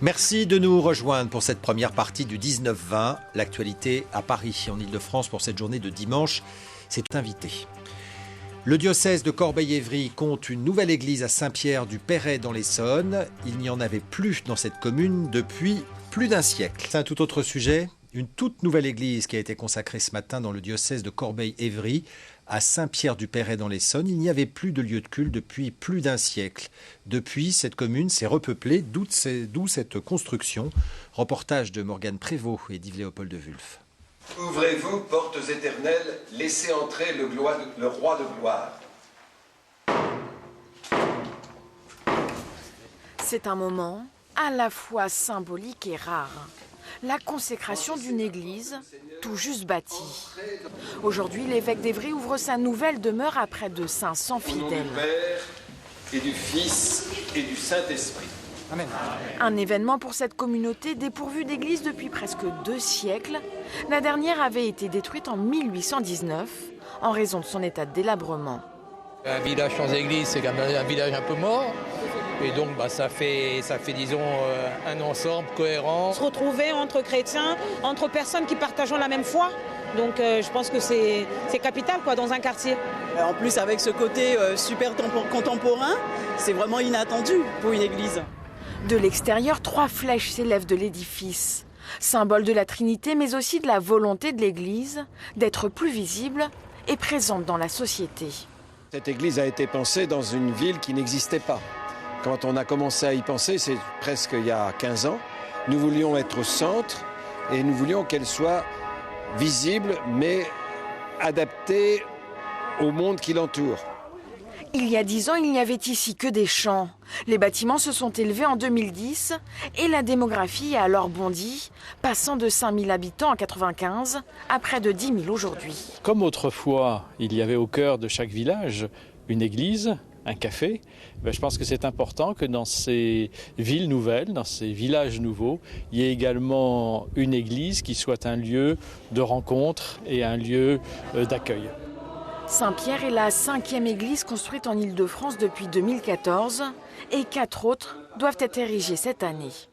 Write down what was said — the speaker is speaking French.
Merci de nous rejoindre pour cette première partie du 19-20. L'actualité à Paris, en Ile-de-France, pour cette journée de dimanche, c'est invité. Le diocèse de Corbeil-Évry compte une nouvelle église à Saint-Pierre du Perret dans l'Essonne. Il n'y en avait plus dans cette commune depuis plus d'un siècle. C'est un tout autre sujet. Une toute nouvelle église qui a été consacrée ce matin dans le diocèse de Corbeil-Évry à Saint-Pierre du Perret dans l'Essonne. Il n'y avait plus de lieu de culte depuis plus d'un siècle. Depuis, cette commune s'est repeuplée, d'où cette construction. Reportage de Morgane Prévost et d'Yves-Léopold de Wulf. Ouvrez-vous, portes éternelles, laissez entrer le roi de gloire. C'est un moment à la fois symbolique et rare. La consécration d'une église tout juste bâtie. Aujourd'hui, l'évêque d'Évry ouvre sa nouvelle demeure à près de 500 fidèles. Au nom du Père et du Fils et du Saint-Esprit. Amen. Un événement pour cette communauté dépourvue d'église depuis presque 2 siècles. La dernière avait été détruite en 1819 en raison de son état de délabrement. Un village sans église, c'est quand même un village un peu mort. Et donc ça fait disons, un ensemble cohérent. Se retrouver entre chrétiens, entre personnes qui partagent la même foi. Donc je pense que c'est capital dans un quartier. En plus avec ce côté super contemporain, c'est vraiment inattendu pour une église. De l'extérieur, 3 flèches s'élèvent de l'édifice. Symbole de la Trinité, mais aussi de la volonté de l'église d'être plus visible et présente dans la société. Cette église a été pensée dans une ville qui n'existait pas. Quand on a commencé à y penser, c'est presque il y a 15 ans, nous voulions être au centre et nous voulions qu'elle soit visible mais adaptée au monde qui l'entoure. Il y a 10 ans, il n'y avait ici que des champs. Les bâtiments se sont élevés en 2010 et la démographie a alors bondi, passant de 5 000 habitants en 1995 à près de 10 000 aujourd'hui. Comme autrefois, il y avait au cœur de chaque village une église, un café, je pense que c'est important que dans ces villes nouvelles, dans ces villages nouveaux, il y ait également une église qui soit un lieu de rencontre et un lieu d'accueil. Saint-Pierre est la 5e église construite en Ile-de-France depuis 2014 et 4 autres doivent être érigées cette année.